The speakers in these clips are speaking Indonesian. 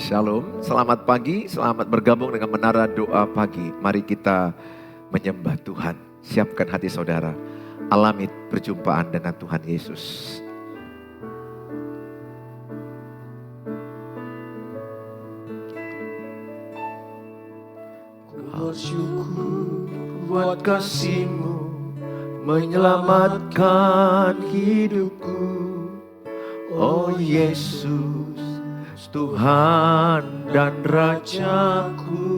Shalom, selamat pagi, selamat bergabung dengan Menara Doa Pagi. Mari kita menyembah Tuhan. Siapkan hati saudara, alami perjumpaan dengan Tuhan Yesus. Ku bersyukur buat kasih-Mu menyelamatkan hidupku. Oh Yesus, Tuhan dan Rajaku.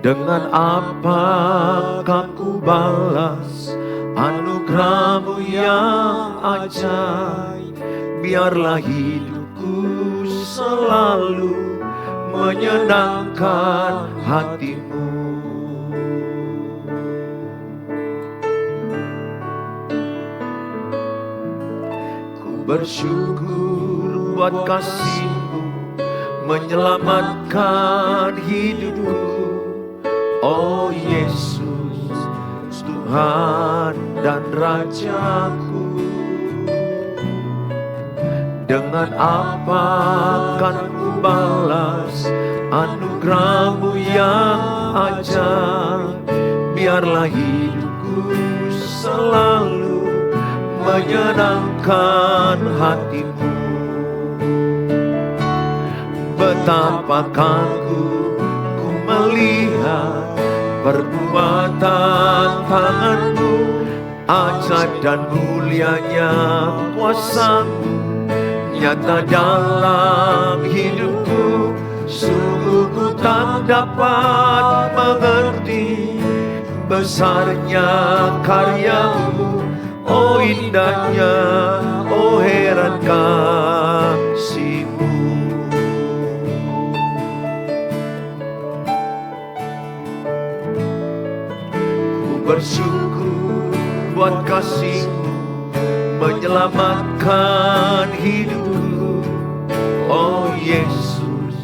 Dengan apakah ku balas anugerah-Mu yang ajaib? Biarlah hidupku selalu menyenangkan hati-Mu. Ku bersyukur buat kasih-Mu menyelamatkan hidupku. Oh Yesus, Tuhan dan Rajaku. Dengan apa akan ku balas anugerah-Mu yang ajaib? Biarlah hidupku selalu menyenangkan hati-Mu. Betapa kagum ku melihat perbuatan tangan-Mu, ajaib dan mulianya kuasa-Mu nyata dalam hidupku. Sungguh ku tak dapat mengerti besarnya karya-Mu. Oh indahnya, oh heran kasih-Mu. Ku bersyukur buat kasih-Mu menyelamatkan hidupku. Oh Yesus,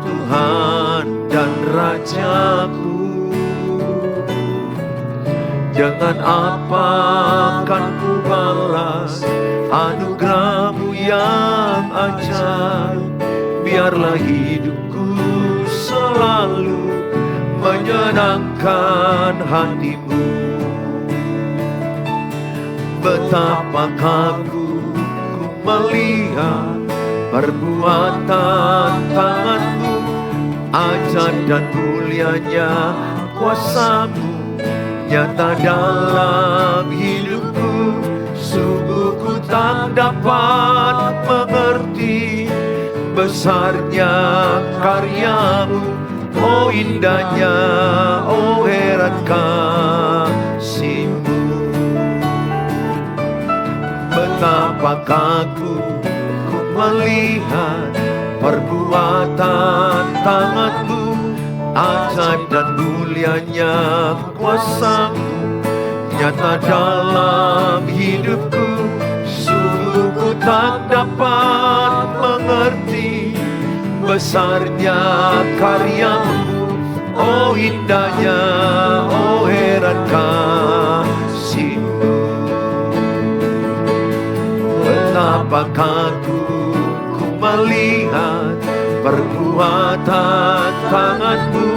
Tuhan dan Rajaku. Dengan apa akan ku balas anugerah-Mu yang ajaib? Biarlah hidupku selalu menyenangkan hati-Mu. Betapa kagum ku melihat perbuatan tangan-Mu, ajaib dan mulianya kuasa-Mu nyata dalam hidupku. Sungguh ku tak dapat mengerti besarnya karya-Mu. Oh indahnya, oh heran kasih-Mu. Betapa kagum ku melihat perbuatan tangan-Mu, ajaib dan mulianya kuasa-Mu nyata dalam hidupku. Sungguh ku tak dapat mengerti besarnya karya-Mu. Oh indahnya, oh heran kasih-Mu. Betapa kagum ku melihat perbuatan tangan-Mu,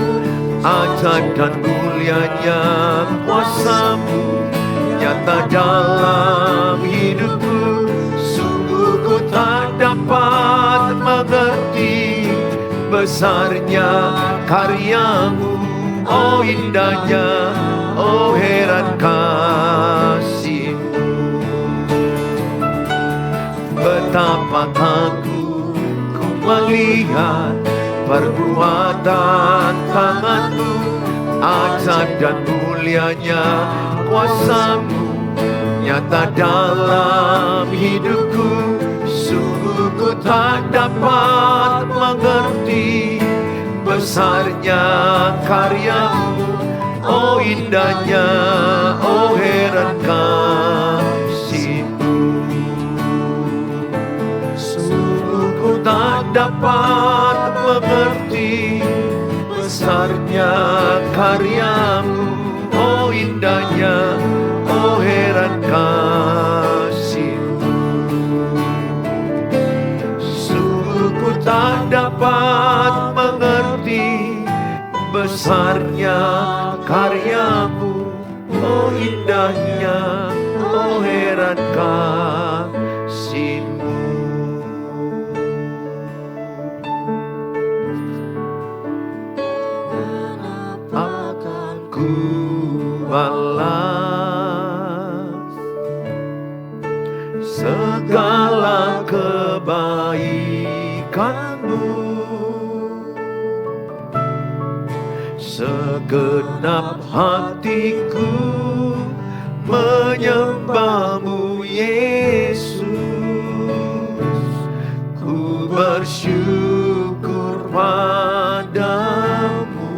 ajaib dan mulianya kuasa-Mu nyata dalam hidupku. Sungguh ku tak dapat mengerti besarnya karya-Mu. Oh indahnya, oh heran kasih-Mu. Betapa kagum ku melihat perbuatan tangan-Mu, ajaib dan mulianya kuasa-Mu nyata dalam hidupku. Sungguh ku tak dapat mengerti besarnya karya-Mu. Oh indahnya, oh heran kasih-Mu. Sungguh ku tak dapat mengerti besarnya karya-Mu. Oh indahnya, oh heran kasih-Mu. besarnya karyamu, oh indahnya, oh heran kasih-Mu. Akan ku balas segala kebaikan-Mu. Segenap hatiku menyembah-Mu, Yesus. Ku bersyukur padamu.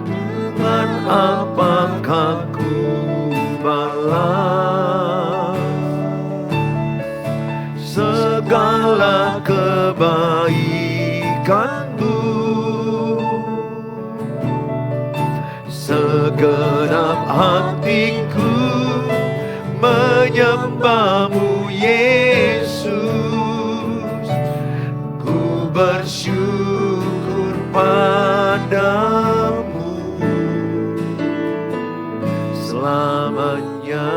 Dengan apakah ku balas segala kebaikan-Mu? Segenap hatiku menyembah-Mu, Yesus. Ku bersyukur padamu selamanya.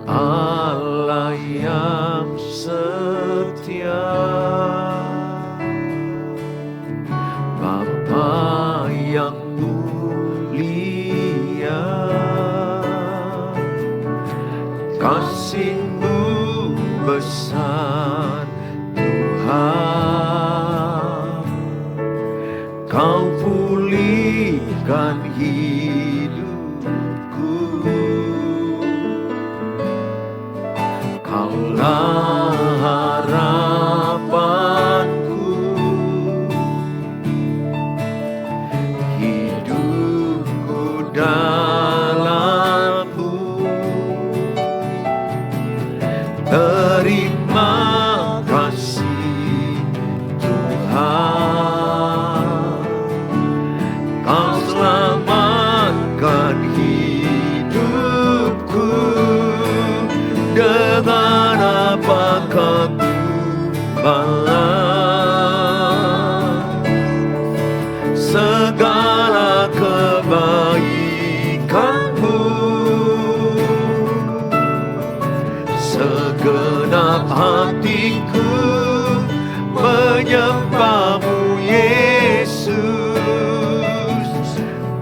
Allah yang setia, Bapa yang mulia, kasih-Mu besar Tuhan. Kau pulihkan hidupku, Kaulah harapanku, hidupku dalam-Mu. Terima kasih Tuhan, Kau selamatkan hidupku. Dengan apakah ku balas segala kebaikan-Mu? Segenap hatiku menyembah-Mu, Yesus.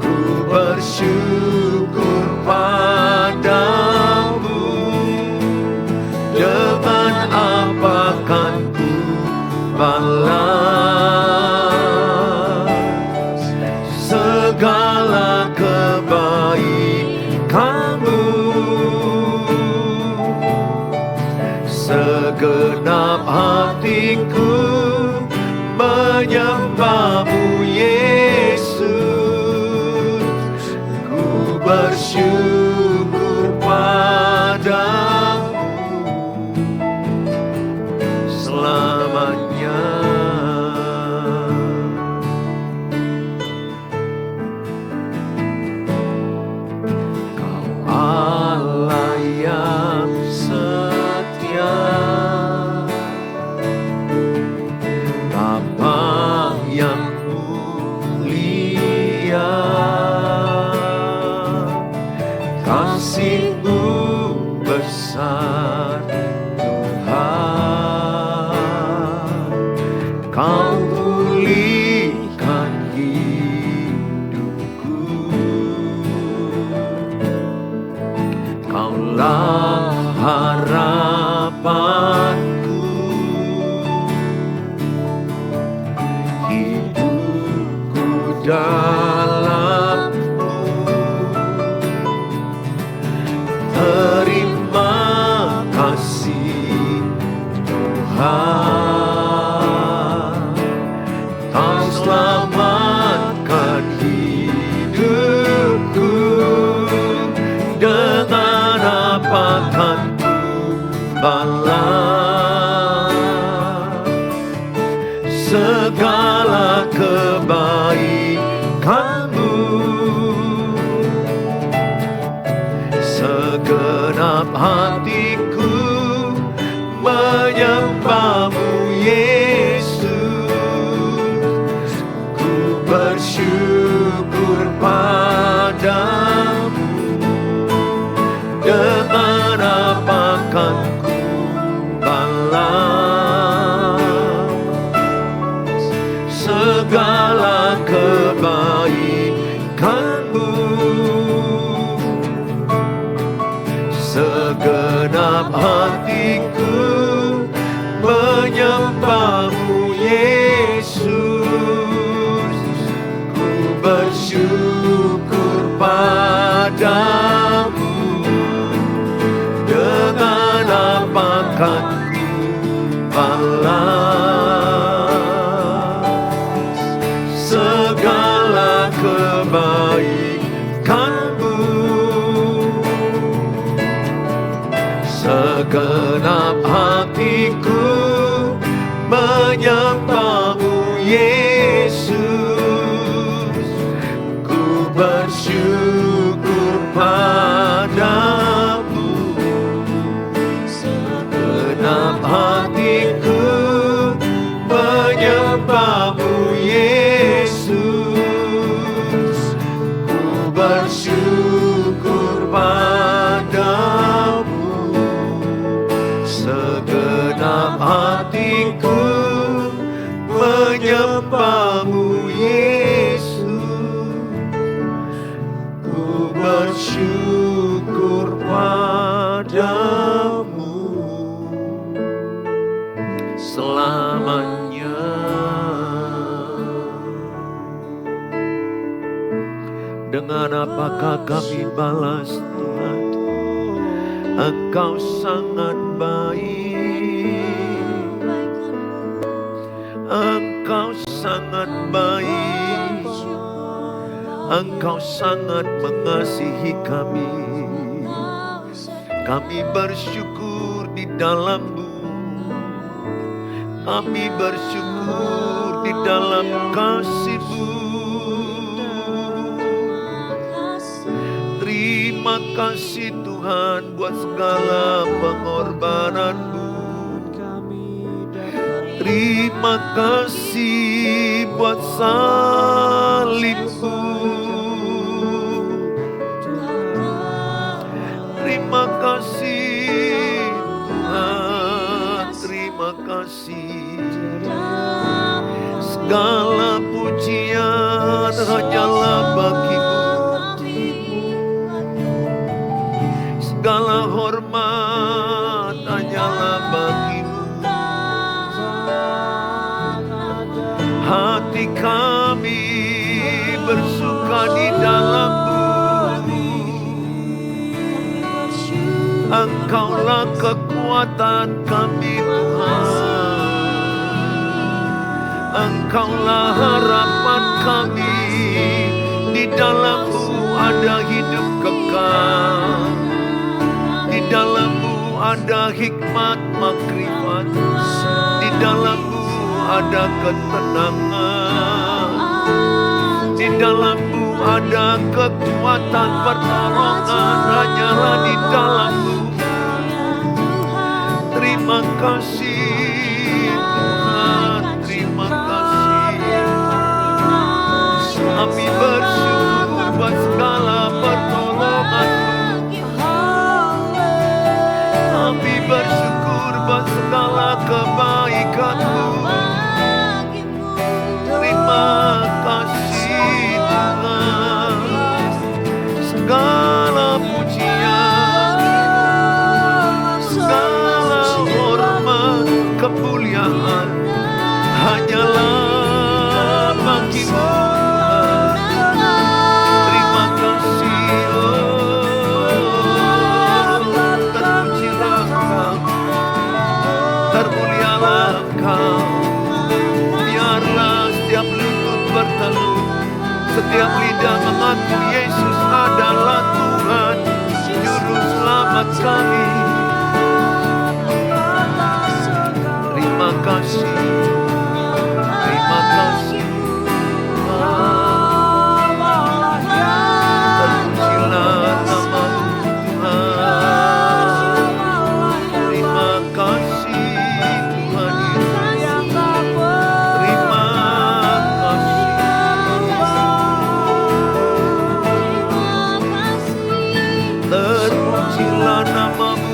Ku bersyukur padamu. Dengan apakah ku balas segala kebaikan-Mu? Segenap hatiku menyembah-Mu, Yesus. Ku bersyukur padamu selamanya. Kau Allah yang setia, Bapa yang mulia, kasih-Mu besar Tuhan. Kau pulihkan hidupku, Kaulah harapanku, hidupku dalam-Mu. Terima kasih Tuhan, Kau selamatkan hidupku. Dengan apakah ku balas segala kebaikan-Mu? Segenap hatiku segala kebaikan-Mu. Segenap hatiku menyembah-Mu Yesus. Ku bersyukur padamu. Dengan apa kan ku balas segala kebaikan-Mu. Segenap hatiku menyembah-Mu Yesus. Ku bersyukur padamu. Segenap hatiku menyembah-Mu Yesus. Ku bersyukur padamu. Segenap hatiku menyembah-Mu Yesus. Ku bersyukur padamu selamanya. Dengan apakah kami balas Tuhan? Engkau sangat baik. Engkau sangat baik. Engkau sangat mengasihi kami. Kami bersyukur di dalam-Mu. Kami bersyukur di dalam kasih-Mu. Terima kasih Tuhan buat segala pengorbanan-Mu. Terima kasih buat salib-Mu. Terima kasih Tuhan, terima kasih. Segala pujian hanyalah bagi-Mu. Segala hormat hanyalah bagi-Mu. Hati kami bersuka di dalam-Mu. Engkaulah kekuatan kami Tuhan. Engkaulah harapan kami. Di dalam-Mu ada hidup kekal. Di dalam-Mu ada hikmat makrifat. Di dalam-Mu ada ketenangan. Di dalam-Mu ada kekuatan pertolongan. Hanyalah di dalam-Mu. Terima kasih Tuhan, terima kasih. Kami bersyukur buat segala pertolongan-Mu. Kami bersyukur buat segala kebaikan-Mu. Terima kasih Tuhan. Segala pujian, segala hormat, kemuliaan hanyalah bagi-Mu. Terima kasih, terpujilah Engkau, termulialah Engkau. Biarlah setiap lutut bertelut, setiap lidah mengaku Yesus adalah Tuhan, Juru Selamat kami. Terima kasih, terima kasih. Terpujilah nama-Mu Tuhan. Terima kasih Tuhan Yesus. Terima kasih. Terpujilah nama-Mu.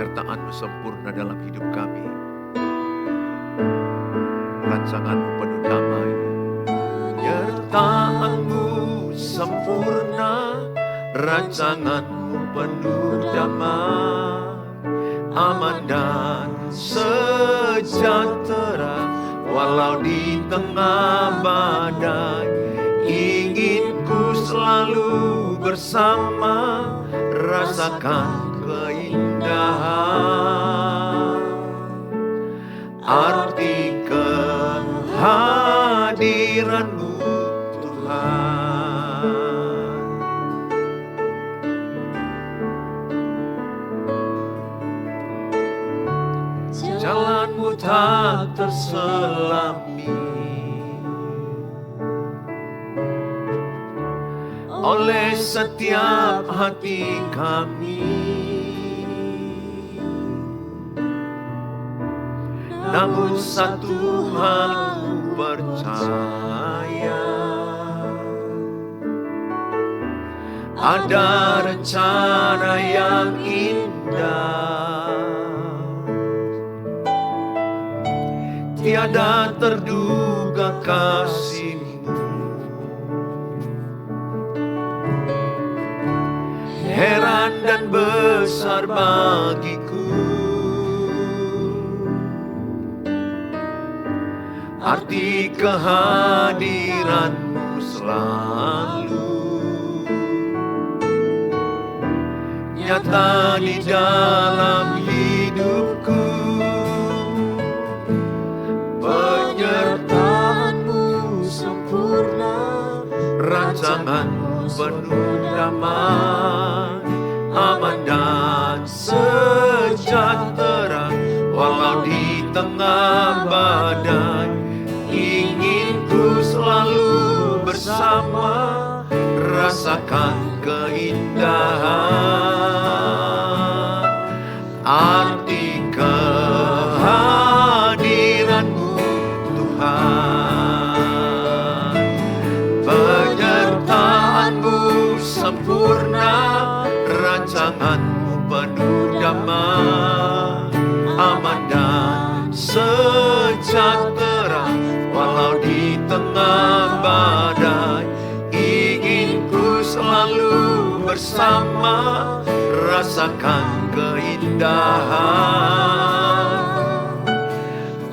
penyertaan-Mu sempurna dalam hidup kami. Rancangan-Mu penuh damai. Penyertaan-Mu sempurna, rancangan-Mu penuh damai, aman dan sejahtera walau di tengah badai. Ingin ku selalu bersama, rasakan keindahan arti kehadiran-Mu Tuhan. Jalan-Mu tak terselami oleh setiap hati kami. Namun satu hal ku percaya, ada rencana yang indah, tiada terduga kasih-Mu, heran dan besar bagiku. Arti kehadiran-Mu selalu nyata di dalam hidupku. Penyertaan-Mu sempurna, rancangan-Mu penuh damai, aman dan sejahtera walau di tengah badai. Ingin ku selalu bersama, rasakan keindahan arti kehadiran-Mu Tuhan. Penyertaan-Mu sempurna, rancangan-Mu penuh damai, aman dan sejahtera walau di tengah badai. Ingin ku selalu bersama, rasakan keindahan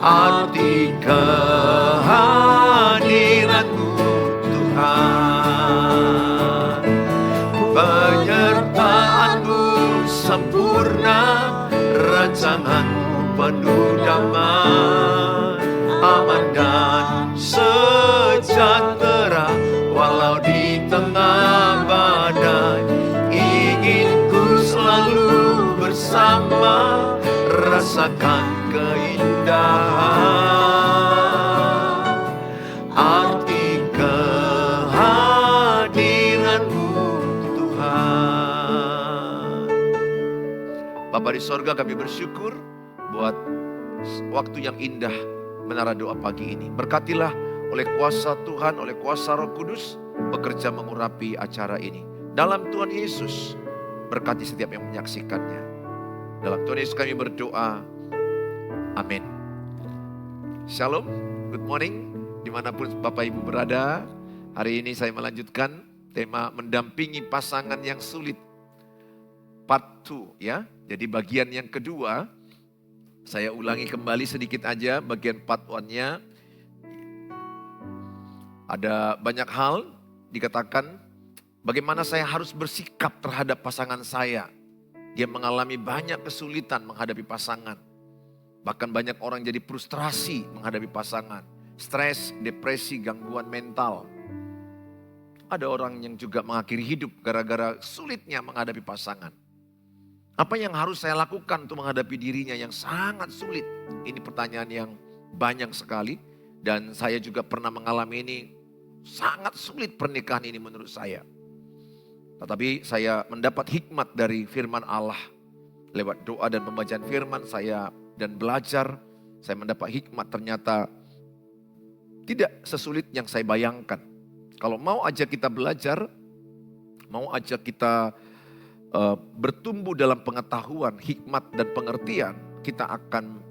arti kehadiran-Mu Tuhan. Penyertaan-Mu sempurna, rancangan-Mu penuh damai, aman dan sejahtera walau di tengah badai. Ingin ku selalu bersama, rasakan keindahan arti kehadiran-Mu Tuhan. Bapa di sorga, kami bersyukur buat waktu yang indah menara doa pagi ini. Berkatilah oleh kuasa Tuhan, oleh kuasa Roh Kudus, bekerja mengurapi acara ini. Dalam Tuhan Yesus, berkati setiap yang menyaksikannya. Dalam Tuhan Yesus kami berdoa. Amin. Shalom, good morning, dimanapun Bapak Ibu berada. Hari ini saya melanjutkan tema mendampingi pasangan yang sulit. Part 2 ya. Jadi bagian yang kedua, saya ulangi kembali sedikit aja bagian part 1-nya. Ada banyak hal dikatakan bagaimana saya harus bersikap terhadap pasangan saya. Dia mengalami banyak kesulitan menghadapi pasangan. Bahkan banyak orang jadi frustrasi menghadapi pasangan. Stres, depresi, gangguan mental. Ada orang yang juga mengakhiri hidup gara-gara sulitnya menghadapi pasangan. Apa yang harus saya lakukan untuk menghadapi dirinya yang sangat sulit? Ini pertanyaan yang banyak sekali. Dan saya juga pernah mengalami ini. Sangat sulit pernikahan ini menurut saya. Tetapi saya mendapat hikmat dari firman Allah. Lewat doa dan pembacaan firman saya dan belajar. Saya mendapat hikmat ternyata tidak sesulit yang saya bayangkan. Kalau mau aja kita belajar, mau aja kita bertumbuh dalam pengetahuan, hikmat dan pengertian, kita akan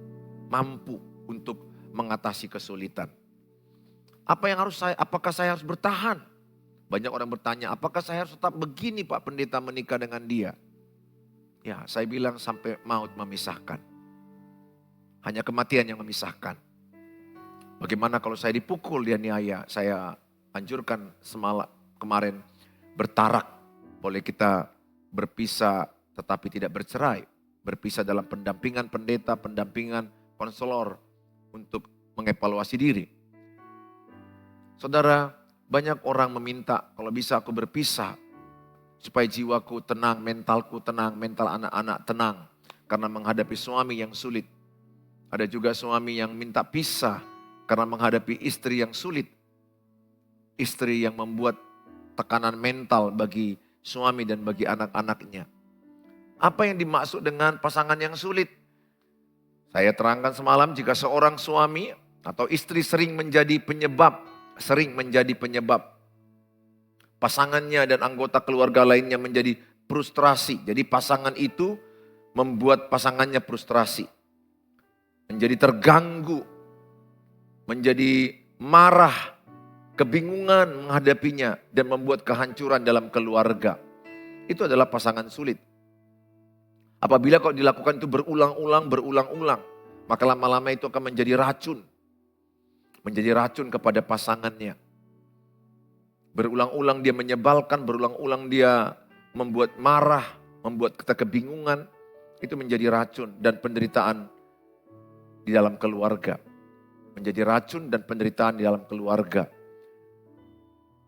mampu untuk mengatasi kesulitan. Apakah saya harus bertahan? Banyak orang bertanya, apakah saya harus tetap begini Pak Pendeta menikah dengan dia? Ya, saya bilang sampai maut memisahkan. Hanya kematian yang memisahkan. Bagaimana kalau saya dipukul, dianiaya? Saya anjurkan kemarin bertarak. Boleh kita berpisah tetapi tidak bercerai. Berpisah dalam pendampingan pendeta, pendampingan konselor untuk mengevaluasi diri. Saudara, banyak orang meminta kalau bisa aku berpisah supaya jiwaku tenang, mentalku tenang, mental anak-anak tenang karena menghadapi suami yang sulit. Ada juga suami yang minta pisah karena menghadapi istri yang sulit. Istri yang membuat tekanan mental bagi suami dan bagi anak-anaknya. Apa yang dimaksud dengan pasangan yang sulit? Saya terangkan semalam, jika seorang suami atau istri sering menjadi penyebab pasangannya dan anggota keluarga lainnya menjadi frustrasi. Jadi pasangan itu membuat pasangannya frustrasi. Menjadi terganggu, menjadi marah, kebingungan menghadapinya dan membuat kehancuran dalam keluarga. Itu adalah pasangan sulit. Apabila kau dilakukan itu berulang-ulang, maka lama-lama itu akan menjadi racun. Menjadi racun kepada pasangannya. Berulang-ulang dia menyebalkan, berulang-ulang dia membuat marah, membuat kita kebingungan. Itu menjadi racun dan penderitaan di dalam keluarga. Menjadi racun dan penderitaan di dalam keluarga.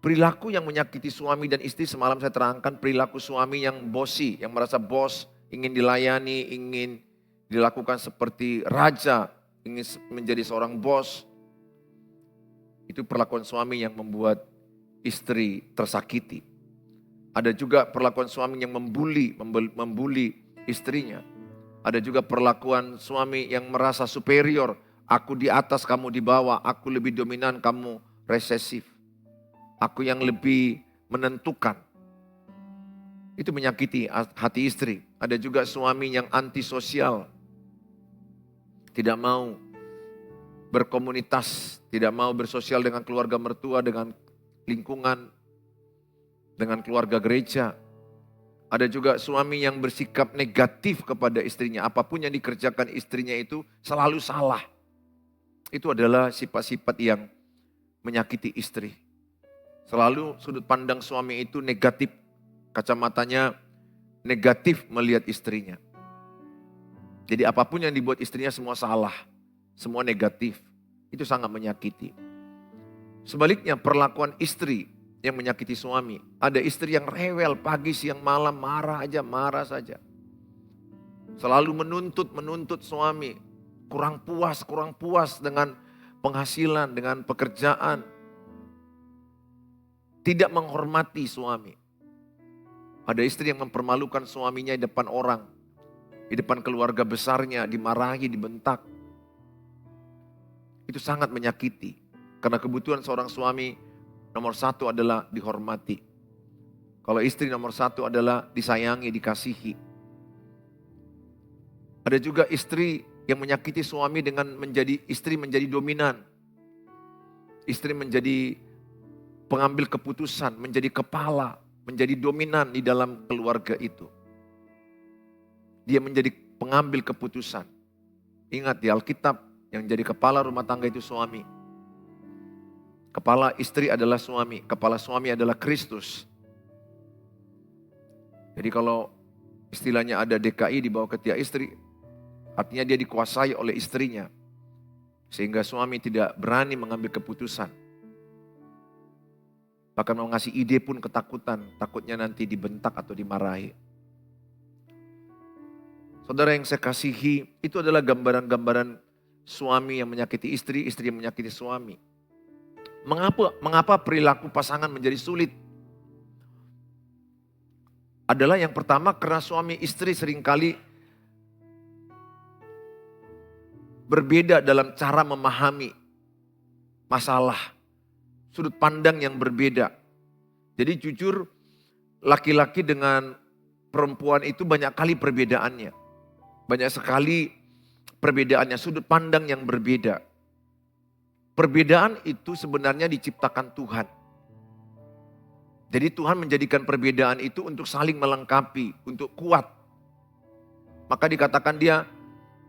Perilaku yang menyakiti suami dan istri, semalam saya terangkan perilaku suami yang bosi, yang merasa bos, ingin dilayani, ingin dilakukan seperti raja, ingin menjadi seorang bos. Itu perlakuan suami yang membuat istri tersakiti. Ada juga perlakuan suami yang membuli istrinya. Ada juga perlakuan suami yang merasa superior. Aku di atas, kamu di bawah. Aku lebih dominan, kamu resesif. Aku yang lebih menentukan. Itu menyakiti hati istri. Ada juga suami yang antisosial. Tidak mau berkomunitas, tidak mau bersosial dengan keluarga mertua, dengan lingkungan, dengan keluarga gereja. Ada juga suami yang bersikap negatif kepada istrinya. Apapun yang dikerjakan istrinya itu selalu salah. Itu adalah sifat-sifat yang menyakiti istri. Selalu sudut pandang suami itu negatif. Kacamatanya negatif melihat istrinya. Jadi apapun yang dibuat istrinya semua salah. Semua negatif. Itu sangat menyakiti. Sebaliknya perlakuan istri yang menyakiti suami. Ada istri yang rewel pagi, siang, malam, marah saja. Selalu menuntut suami. Kurang puas dengan penghasilan, dengan pekerjaan. Tidak menghormati suami. Ada istri yang mempermalukan suaminya di depan orang. Di depan keluarga besarnya, dimarahi, dibentak. Itu sangat menyakiti. Karena kebutuhan seorang suami nomor satu adalah dihormati. Kalau istri nomor satu adalah disayangi, dikasihi. Ada juga istri yang menyakiti suami dengan istri menjadi dominan. Istri menjadi pengambil keputusan, menjadi kepala, menjadi dominan di dalam keluarga itu. Dia menjadi pengambil keputusan. Ingat di Alkitab, yang jadi kepala rumah tangga itu suami. Kepala istri adalah suami. Kepala suami adalah Kristus. Jadi kalau istilahnya ada DKI di bawah ketiak istri, artinya dia dikuasai oleh istrinya. Sehingga suami tidak berani mengambil keputusan. Bahkan mau ngasih ide pun ketakutan. Takutnya nanti dibentak atau dimarahi. Saudara yang saya kasihi, itu adalah gambaran-gambaran suami yang menyakiti istri, istri yang menyakiti suami. Mengapa perilaku pasangan menjadi sulit? Adalah yang pertama karena suami istri seringkali berbeda dalam cara memahami masalah. Sudut pandang yang berbeda. Jadi jujur, laki-laki dengan perempuan itu banyak kali perbedaannya. Banyak sekali perbedaannya, sudut pandang yang berbeda. Perbedaan itu sebenarnya diciptakan Tuhan. Jadi Tuhan menjadikan perbedaan itu untuk saling melengkapi, untuk kuat. Maka dikatakan dia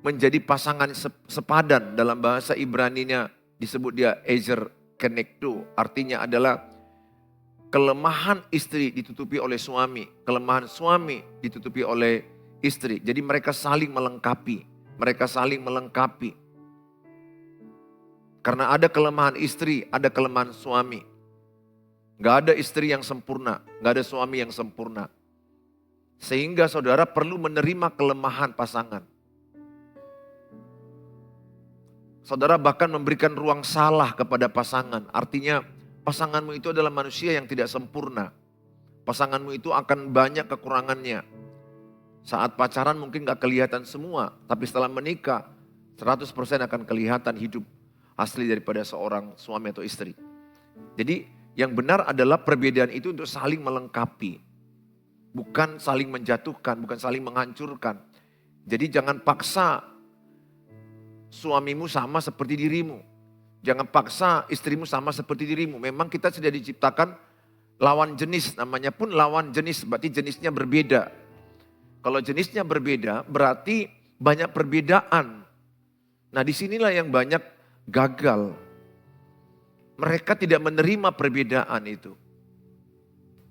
menjadi pasangan sepadan. Dalam bahasa Ibraninya disebut dia ezer kenekdo. Artinya adalah kelemahan istri ditutupi oleh suami. Kelemahan suami ditutupi oleh istri. Jadi mereka saling melengkapi. Mereka saling melengkapi. Karena ada kelemahan istri, ada kelemahan suami. Gak ada istri yang sempurna, gak ada suami yang sempurna. Sehingga saudara perlu menerima kelemahan pasangan. Saudara bahkan memberikan ruang salah kepada pasangan. Artinya pasanganmu itu adalah manusia yang tidak sempurna. Pasanganmu itu akan banyak kekurangannya. Saat pacaran mungkin gak kelihatan semua. Tapi setelah menikah 100% akan kelihatan hidup asli daripada seorang suami atau istri. Jadi yang benar adalah perbedaan itu untuk saling melengkapi. Bukan saling menjatuhkan, bukan saling menghancurkan. Jadi jangan paksa suamimu sama seperti dirimu. Jangan paksa istrimu sama seperti dirimu. Memang kita sudah diciptakan lawan jenis, namanya pun lawan jenis, berarti jenisnya berbeda. Kalau jenisnya berbeda, berarti banyak perbedaan. Nah disinilah yang banyak gagal. Mereka tidak menerima perbedaan itu.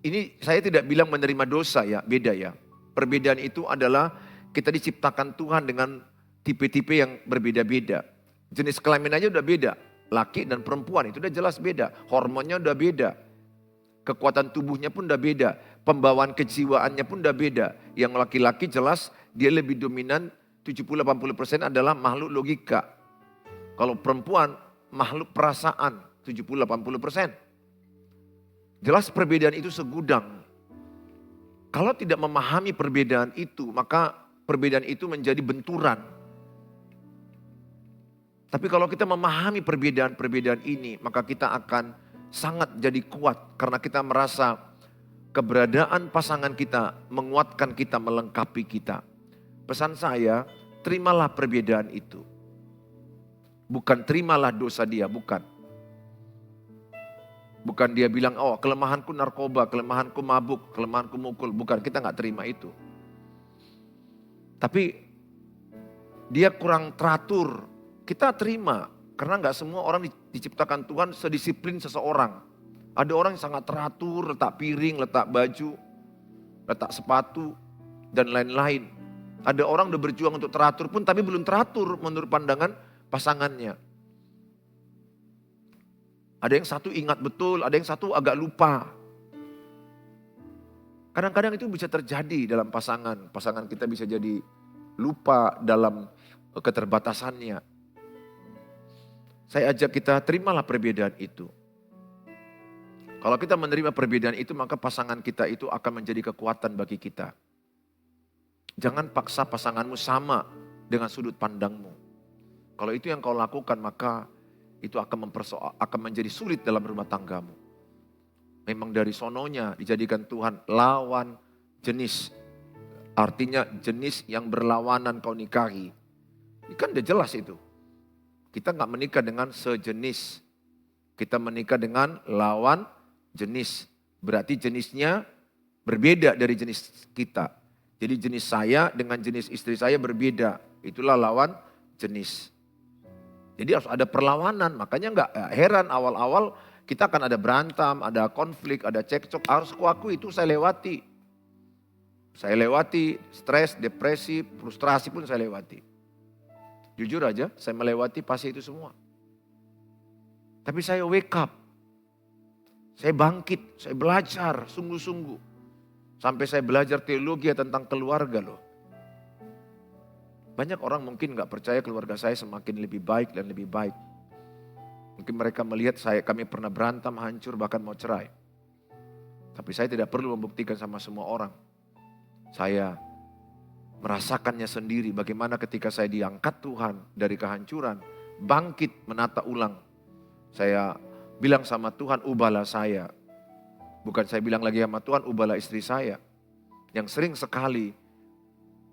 Ini saya tidak bilang menerima dosa ya, beda ya. Perbedaan itu adalah kita diciptakan Tuhan dengan tipe-tipe yang berbeda-beda. Jenis kelamin aja udah beda. Laki dan perempuan itu udah jelas beda. Hormonnya udah beda. Kekuatan tubuhnya pun udah beda. Pembawaan kejiwaannya pun udah beda. Yang laki-laki jelas dia lebih dominan 70-80% adalah makhluk logika. Kalau perempuan makhluk perasaan 70-80%. Jelas perbedaan itu segudang. Kalau tidak memahami perbedaan itu, maka perbedaan itu menjadi benturan. Tapi kalau kita memahami perbedaan-perbedaan ini, maka kita akan sangat jadi kuat. Karena kita merasa keberadaan pasangan kita menguatkan kita, melengkapi kita. Pesan saya, terimalah perbedaan itu. Bukan terimalah dosa dia, bukan. Bukan dia bilang, oh kelemahanku narkoba, kelemahanku mabuk, kelemahanku mukul. Bukan, kita gak terima itu. Tapi dia kurang teratur, kita terima. Karena gak semua orang diciptakan Tuhan sedisiplin seseorang. Ada orang yang sangat teratur, letak piring, letak baju, letak sepatu, dan lain-lain. Ada orang udah berjuang untuk teratur pun tapi belum teratur menurut pandangan pasangannya. Ada yang satu ingat betul, ada yang satu agak lupa. Kadang-kadang itu bisa terjadi dalam pasangan. Pasangan kita bisa jadi lupa dalam keterbatasannya. Saya ajak kita terimalah perbedaan itu. Kalau kita menerima perbedaan itu, maka pasangan kita itu akan menjadi kekuatan bagi kita. Jangan paksa pasanganmu sama dengan sudut pandangmu. Kalau itu yang kau lakukan, maka itu akan menjadi sulit dalam rumah tanggamu. Memang dari sononya dijadikan Tuhan lawan jenis. Artinya jenis yang berlawanan kau nikahi. Ini kan udah jelas itu. Kita gak menikah dengan sejenis. Kita menikah dengan lawan jenis. Berarti jenisnya berbeda dari jenis kita. Jadi jenis saya dengan jenis istri saya berbeda. Itulah lawan jenis. Jadi harus ada perlawanan, makanya gak heran awal-awal kita akan ada berantem, ada konflik, ada cekcok. Harus kuakui itu saya lewati. Saya lewati stres, depresi, frustrasi pun saya lewati. Jujur aja, saya melewati pasti itu semua. Tapi saya wake up. Saya bangkit, saya belajar sungguh-sungguh. Sampai saya belajar teologi tentang keluarga loh. Banyak orang mungkin gak percaya keluarga saya semakin lebih baik dan lebih baik. Mungkin mereka melihat kami pernah berantem, hancur, bahkan mau cerai. Tapi saya tidak perlu membuktikan sama semua orang. Saya merasakannya sendiri bagaimana ketika saya diangkat Tuhan dari kehancuran. Bangkit menata ulang. Saya bilang sama Tuhan, ubahlah saya. Bukan saya bilang lagi sama Tuhan, ubahlah istri saya. Yang sering sekali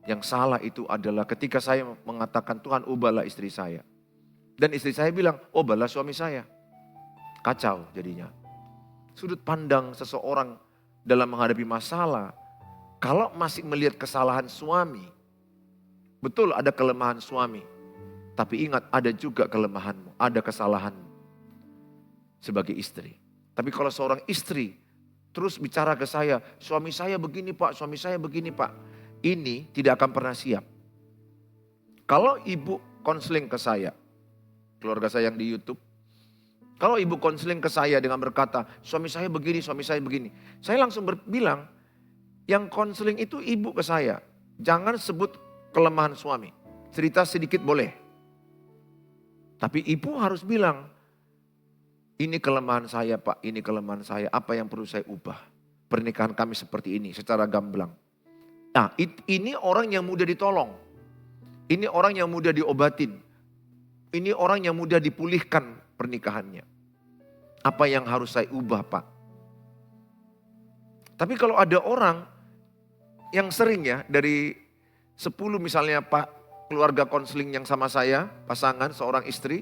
yang salah itu adalah ketika saya mengatakan, Tuhan ubahlah istri saya. Dan istri saya bilang, ubahlah suami saya. Kacau jadinya. Sudut pandang seseorang dalam menghadapi masalah, kalau masih melihat kesalahan suami, betul ada kelemahan suami. Tapi ingat, ada juga kelemahanmu, ada kesalahanmu sebagai istri. Tapi kalau seorang istri terus bicara ke saya, suami saya begini Pak, suami saya begini Pak. Ini tidak akan pernah siap. Kalau ibu konseling ke saya, keluarga saya yang di YouTube, kalau ibu konseling ke saya dengan berkata, suami saya begini, suami saya begini. Saya langsung bilang, yang konseling itu ibu ke saya. Jangan sebut kelemahan suami. Cerita sedikit boleh. Tapi ibu harus bilang, ini kelemahan saya Pak, ini kelemahan saya. Apa yang perlu saya ubah? Pernikahan kami seperti ini, secara gamblang. Nah, ini orang yang mudah ditolong. Ini orang yang mudah diobatin. Ini orang yang mudah dipulihkan pernikahannya. Apa yang harus saya ubah Pak? Tapi kalau ada orang yang sering ya, dari 10 misalnya Pak, keluarga konseling yang sama saya, pasangan, seorang istri,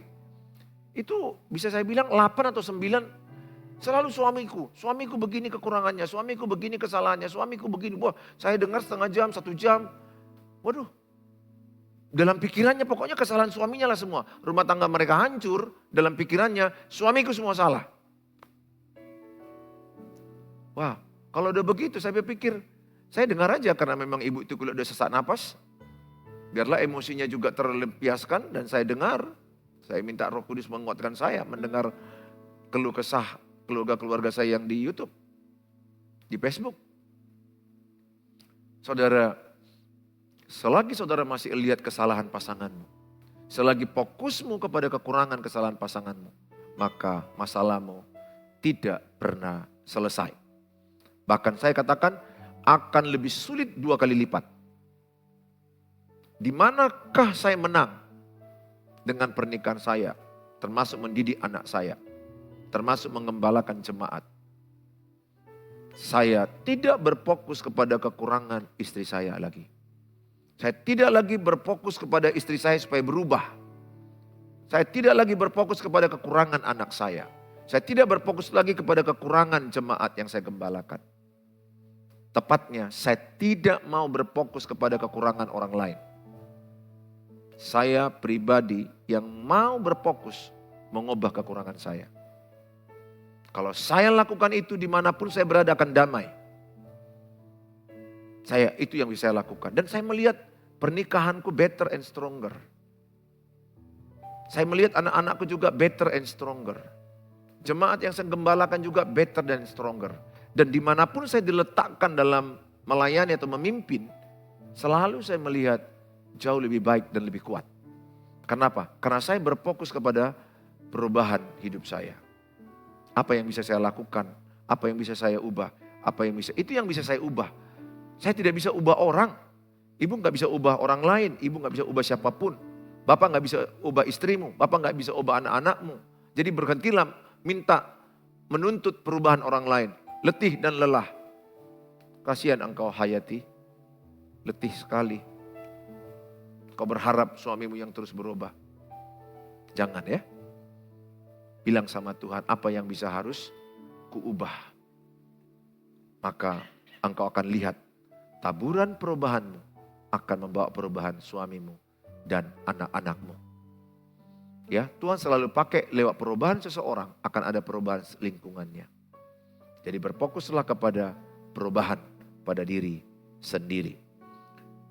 itu bisa saya bilang 8 atau 9 selalu suamiku begini kekurangannya, suamiku begini kesalahannya, suamiku begini. Wah, saya dengar setengah jam, 1 jam. Waduh, dalam pikirannya pokoknya kesalahan suaminya lah semua. Rumah tangga mereka hancur, dalam pikirannya suamiku semua salah. Wah, kalau udah begitu saya berpikir, saya dengar aja karena memang ibu itu kalau udah sesak napas, biarlah emosinya juga terlampiaskan dan saya dengar. Saya minta Roh Kudus menguatkan saya mendengar keluh kesah keluarga saya yang di YouTube, di Facebook. Saudara, selagi saudara masih lihat kesalahan pasanganmu, selagi fokusmu kepada kekurangan kesalahan pasanganmu, maka masalahmu tidak pernah selesai. Bahkan saya katakan akan lebih sulit 2 kali lipat. Di manakah saya menang dengan pernikahan saya, termasuk mendidik anak saya, termasuk mengembalakan jemaat. Saya tidak berfokus kepada kekurangan istri saya lagi. Saya tidak lagi berfokus kepada istri saya supaya berubah. Saya tidak lagi berfokus kepada kekurangan anak saya. Saya tidak berfokus lagi kepada kekurangan jemaat yang saya gembalakan. Tepatnya, saya tidak mau berfokus kepada kekurangan orang lain. Saya pribadi yang mau berfokus mengubah kekurangan saya. Kalau saya lakukan itu dimanapun saya berada akan damai. Itu yang bisa saya lakukan. Dan saya melihat pernikahanku better and stronger. Saya melihat anak-anakku juga better and stronger. Jemaat yang saya gembalakan juga better dan stronger. Dan dimanapun saya diletakkan dalam melayani atau memimpin, selalu saya melihat jauh lebih baik dan lebih kuat. Kenapa? Karena saya berfokus kepada perubahan hidup saya. Apa yang bisa saya lakukan? Apa yang bisa saya ubah? Itu yang bisa saya ubah. Saya tidak bisa ubah orang. Ibu gak bisa ubah orang lain. Ibu gak bisa ubah siapapun. Bapak gak bisa ubah istrimu. Bapak gak bisa ubah anak-anakmu. Jadi berhentilah minta menuntut perubahan orang lain. Letih dan lelah. Kasihan engkau Hayati. Letih sekali. Kau berharap suamimu yang terus berubah. Jangan ya. Bilang sama Tuhan, apa yang bisa harus kuubah. Maka engkau akan lihat taburan perubahanmu akan membawa perubahan suamimu dan anak-anakmu. Ya, Tuhan selalu pakai lewat perubahan seseorang akan ada perubahan lingkungannya. Jadi berfokuslah kepada perubahan pada diri sendiri.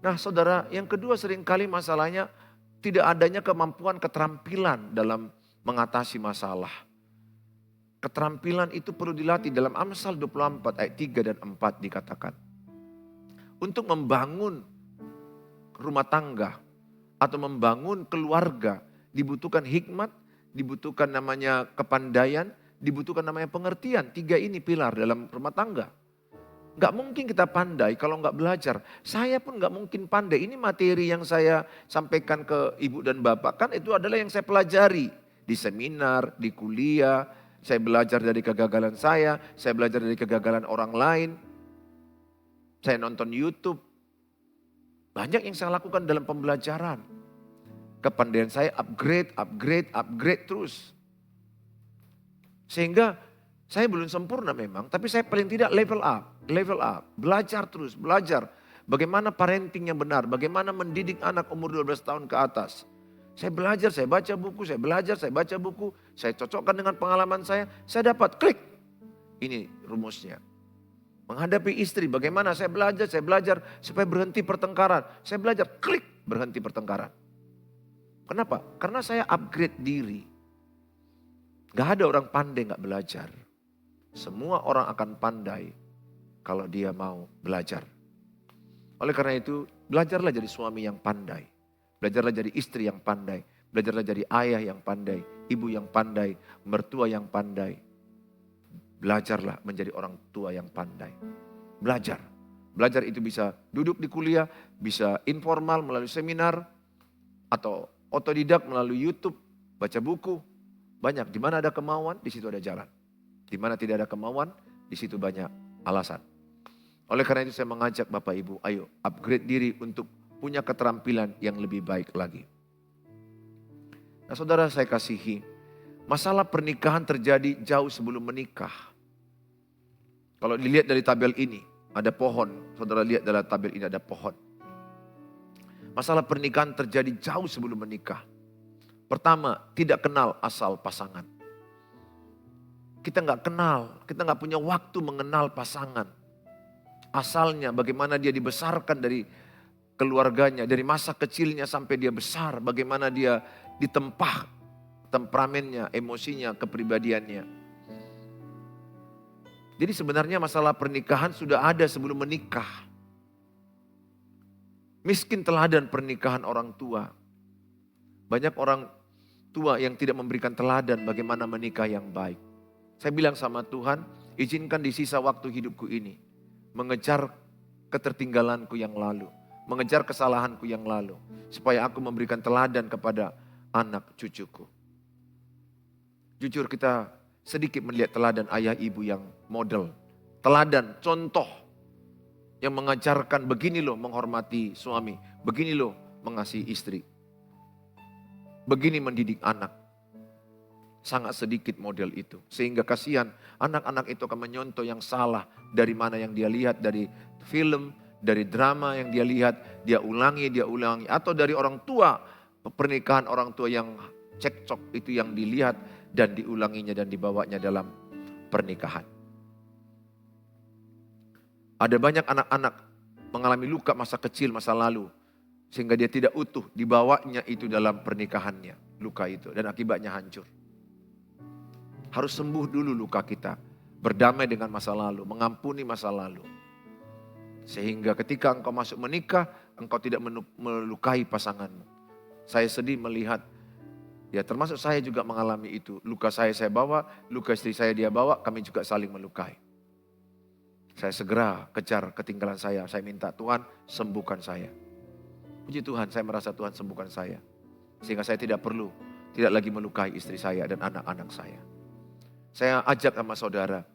Nah saudara, yang kedua seringkali masalahnya tidak adanya kemampuan keterampilan dalam mengatasi masalah. Keterampilan itu perlu dilatih dalam Amsal 24 ayat 3 dan 4 dikatakan. Untuk membangun rumah tangga atau membangun keluarga dibutuhkan hikmat, dibutuhkan namanya kepandaian, dibutuhkan namanya pengertian. 3 ini pilar dalam rumah tangga. Gak mungkin kita pandai kalau gak belajar. Saya pun gak mungkin pandai. Ini materi yang saya sampaikan ke ibu dan bapak kan itu adalah yang saya pelajari. Di seminar, di kuliah, saya belajar dari kegagalan saya belajar dari kegagalan orang lain. Saya nonton YouTube. Banyak yang saya lakukan dalam pembelajaran. Kepandaian saya upgrade terus. Sehingga saya belum sempurna memang, tapi saya paling tidak level up. Belajar terus, belajar. Bagaimana parenting yang benar, bagaimana mendidik anak umur 12 tahun ke atas. Saya belajar, saya baca buku, saya belajar, saya baca buku. Saya cocokkan dengan pengalaman saya dapat klik. Ini rumusnya. Menghadapi istri, bagaimana saya belajar supaya berhenti pertengkaran. Saya belajar, klik, berhenti pertengkaran. Kenapa? Karena saya upgrade diri. Gak ada orang pandai gak belajar. Semua orang akan pandai kalau dia mau belajar. Oleh karena itu, belajarlah jadi suami yang pandai. Belajarlah jadi istri yang pandai. Belajarlah jadi ayah yang pandai, ibu yang pandai, mertua yang pandai. Belajarlah menjadi orang tua yang pandai. Belajar. Belajar itu bisa duduk di kuliah, bisa informal melalui seminar, atau otodidak melalui YouTube, baca buku. Banyak, di mana ada kemauan, di situ ada jalan. Di mana tidak ada kemauan, di situ banyak alasan. Oleh karena itu saya mengajak Bapak Ibu, ayo upgrade diri untuk punya keterampilan yang lebih baik lagi. Nah saudara saya kasihi, masalah pernikahan terjadi jauh sebelum menikah. Kalau dilihat dari tabel ini, ada pohon. Saudara lihat dalam tabel ini ada pohon. Masalah pernikahan terjadi jauh sebelum menikah. Pertama, tidak kenal asal pasangan. Kita nggak kenal, kita nggak punya waktu mengenal pasangan. Asalnya, bagaimana dia dibesarkan dari keluarganya, dari masa kecilnya sampai dia besar, bagaimana dia ditempah temperamennya, emosinya, kepribadiannya. Jadi sebenarnya masalah pernikahan sudah ada sebelum menikah. Miskin teladan pernikahan orang tua. Banyak orang tua yang tidak memberikan teladan bagaimana menikah yang baik. Saya bilang sama Tuhan, izinkan di sisa waktu hidupku ini mengejar ketertinggalanku yang lalu, mengejar kesalahanku yang lalu, supaya aku memberikan teladan kepada anak cucuku. Jujur kita sedikit melihat teladan ayah ibu yang model, teladan, contoh yang mengajarkan begini loh menghormati suami, begini loh mengasihi istri, begini mendidik anak. Sangat sedikit model itu. Sehingga kasihan anak-anak itu akan menyontoh yang salah dari mana yang dia lihat dari film, dari drama yang dia lihat, dia ulangi. Atau dari orang tua, pernikahan orang tua yang cekcok itu yang dilihat dan diulanginya dan dibawanya dalam pernikahan. Ada banyak anak-anak mengalami luka masa kecil, masa lalu. Sehingga dia tidak utuh, dibawanya itu dalam pernikahannya. Luka itu dan akibatnya hancur. Harus sembuh dulu luka kita. Berdamai dengan masa lalu, mengampuni masa lalu. Sehingga ketika engkau masuk menikah, engkau tidak melukai pasanganmu. Saya sedih melihat, ya termasuk saya juga mengalami itu. Luka saya bawa, luka istri saya dia bawa, kami juga saling melukai. Saya segera kejar ketinggalan saya minta Tuhan sembuhkan saya. Puji Tuhan, saya merasa Tuhan sembuhkan saya. Sehingga saya tidak lagi melukai istri saya dan anak-anak saya. Saya ajak sama saudara,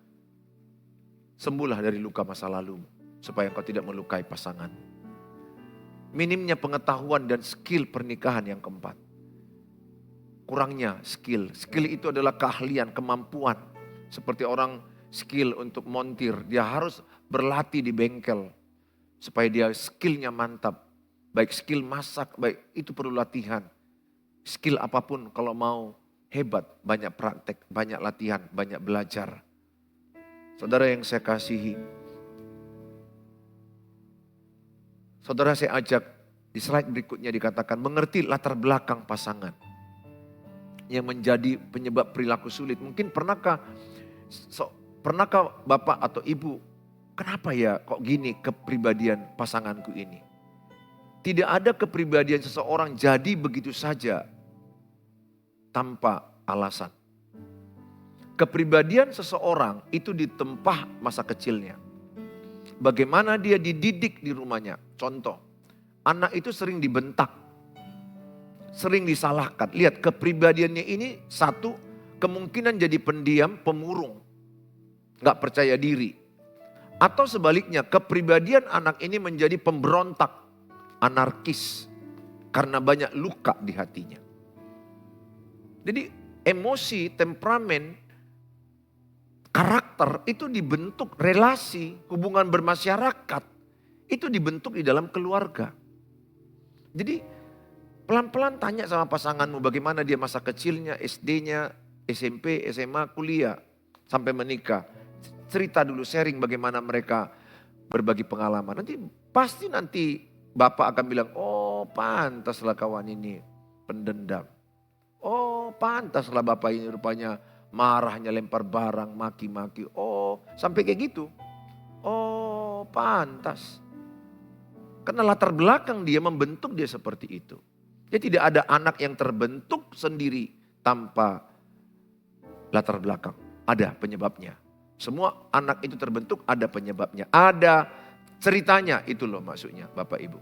sembuhlah dari luka masa lalu, supaya engkau tidak melukai pasangan. Minimnya pengetahuan dan skill pernikahan yang keempat. Kurangnya skill. Skill itu adalah keahlian, kemampuan. Seperti orang skill untuk montir, dia harus berlatih di bengkel. Supaya dia skillnya mantap. Baik skill masak, baik itu perlu latihan. Skill apapun kalau mau hebat, banyak praktek, banyak latihan, banyak belajar. Saudara yang saya kasihi, saudara saya ajak di slide berikutnya dikatakan mengerti latar belakang pasangan yang menjadi penyebab perilaku sulit. Mungkin pernahkah Bapak atau Ibu, kenapa ya kok gini kepribadian pasanganku ini? Tidak ada kepribadian seseorang jadi begitu saja tanpa alasan. Kepribadian seseorang itu ditempah masa kecilnya. Bagaimana dia dididik di rumahnya. Contoh, anak itu sering dibentak, sering disalahkan. Lihat kepribadiannya ini satu, kemungkinan jadi pendiam, pemurung, gak percaya diri. Atau sebaliknya, kepribadian anak ini menjadi pemberontak, anarkis, karena banyak luka di hatinya. Jadi emosi, temperamen, karakter itu dibentuk, relasi, hubungan bermasyarakat, itu dibentuk di dalam keluarga. Jadi pelan-pelan tanya sama pasanganmu bagaimana dia masa kecilnya, SD-nya, SMP, SMA, kuliah, sampai menikah. Cerita dulu, sharing bagaimana mereka berbagi pengalaman. Nanti bapak akan bilang, oh pantaslah kawan ini pendendam. Oh pantaslah bapak ini rupanya marahnya lempar barang, maki-maki. Oh sampai kayak gitu. Oh pantas. Karena latar belakang dia membentuk dia seperti itu. Jadi tidak ada anak yang terbentuk sendiri tanpa latar belakang. Ada penyebabnya. Semua anak itu terbentuk ada penyebabnya. Ada ceritanya, itu loh maksudnya Bapak Ibu.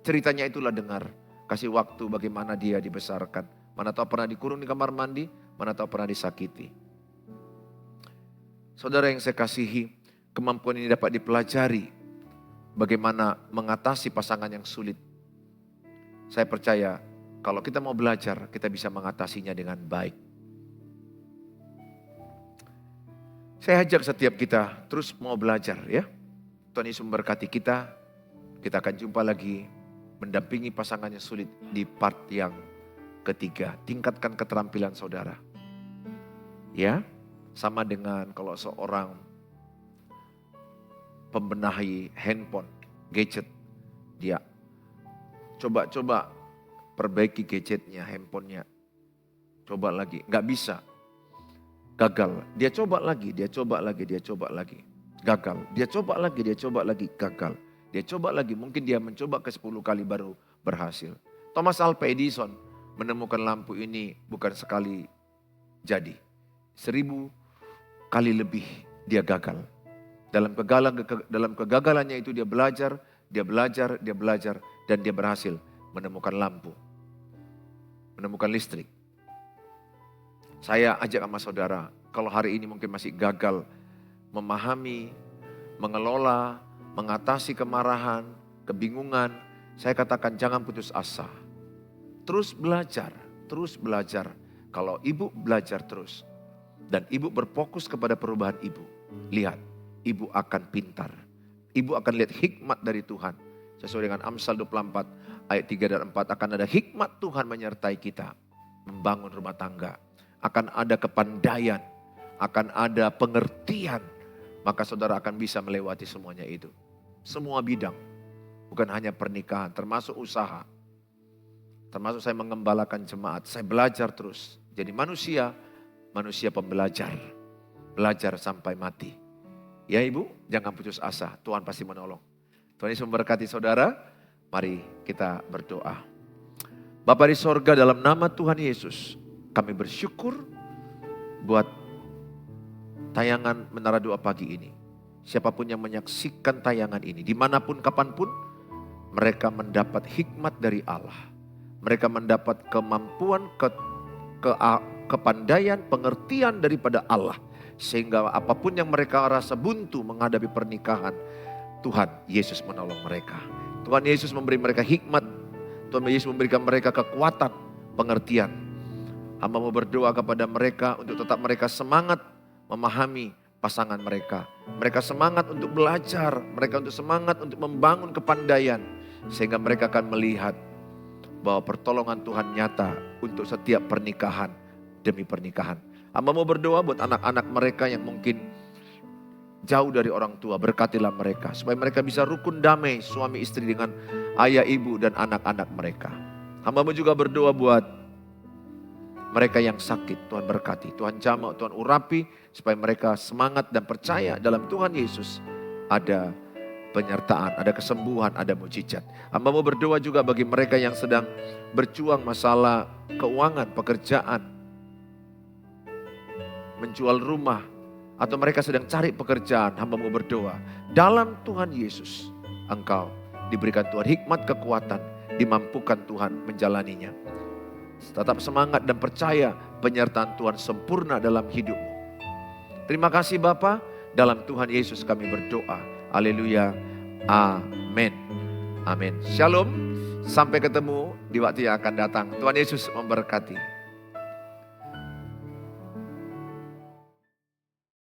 Ceritanya itulah dengar. Kasih waktu bagaimana dia dibesarkan. Mana tahu pernah dikurung di kamar mandi, mana tahu pernah disakiti. Saudara yang saya kasihi, kemampuan ini dapat dipelajari. Bagaimana mengatasi pasangan yang sulit. Saya percaya kalau kita mau belajar, kita bisa mengatasinya dengan baik. Saya ajak setiap kita terus mau belajar ya. Tuhan Yesus memberkati kita. Kita akan jumpa lagi mendampingi pasangan yang sulit di part yang ketiga. Tingkatkan keterampilan saudara. Ya, sama dengan kalau seorang pembenahi handphone, gadget. Dia coba-coba perbaiki gadgetnya, handphonenya. Coba lagi, nggak bisa. Gagal, dia coba lagi, dia coba lagi, dia coba lagi. Gagal, dia coba lagi, dia coba lagi, gagal. Dia coba lagi, mungkin dia mencoba ke 10 kali baru berhasil. Thomas Alva Edison menemukan lampu ini bukan sekali jadi. 1000 kali lebih dia gagal. Dalam kegagalannya itu dia belajar, dan dia berhasil menemukan lampu. Menemukan listrik. Saya ajak sama saudara, kalau hari ini mungkin masih gagal memahami, mengelola, mengatasi kemarahan, kebingungan, saya katakan jangan putus asa. Terus belajar, terus belajar. Kalau ibu belajar terus dan ibu berfokus kepada perubahan ibu, lihat, ibu akan pintar. Ibu akan lihat hikmat dari Tuhan. Sesuai dengan Amsal 24 ayat 3 dan 4 akan ada hikmat Tuhan menyertai kita membangun rumah tangga. Akan ada kepandaian, akan ada pengertian, maka saudara akan bisa melewati semuanya itu. Semua bidang, bukan hanya pernikahan, termasuk usaha. Termasuk saya mengembalakan jemaat, saya belajar terus. Jadi manusia pembelajar, belajar sampai mati. Ya ibu, jangan putus asa, Tuhan pasti menolong. Tuhan Yesus memberkati saudara, mari kita berdoa. Bapa di sorga, dalam nama Tuhan Yesus, kami bersyukur buat tayangan Menara Doa pagi ini. Siapapun yang menyaksikan tayangan ini, dimanapun, kapanpun, mereka mendapat hikmat dari Allah. Mereka mendapat kemampuan, kepandaian, pengertian daripada Allah. Sehingga apapun yang mereka rasa buntu menghadapi pernikahan, Tuhan Yesus menolong mereka. Tuhan Yesus memberi mereka hikmat. Tuhan Yesus memberikan mereka kekuatan, pengertian. Hamba mau berdoa kepada mereka untuk tetap mereka semangat memahami pasangan mereka. Mereka semangat untuk belajar, mereka untuk semangat untuk membangun kepandaian. Sehingga mereka akan melihat bahwa pertolongan Tuhan nyata untuk setiap pernikahan demi pernikahan. Hamba mau berdoa buat anak-anak mereka yang mungkin jauh dari orang tua, berkatilah mereka. Supaya mereka bisa rukun damai suami istri dengan ayah ibu dan anak-anak mereka. Hamba mau juga berdoa buat mereka yang sakit, Tuhan berkati, Tuhan jamah, Tuhan urapi, supaya mereka semangat dan percaya dalam Tuhan Yesus. Ada penyertaan, ada kesembuhan, ada mujizat. Hamba mau berdoa juga bagi mereka yang sedang berjuang masalah keuangan, pekerjaan, menjual rumah, atau mereka sedang cari pekerjaan. Hamba mau berdoa, dalam Tuhan Yesus, engkau diberikan Tuhan hikmat, kekuatan, dimampukan Tuhan menjalaninya. Tetap semangat dan percaya penyertaan Tuhan sempurna dalam hidupmu. Terima kasih Bapa, Dalam Tuhan Yesus kami berdoa. Haleluya. Amin. Amin. Shalom. Sampai ketemu di waktu yang akan datang. Tuhan Yesus memberkati.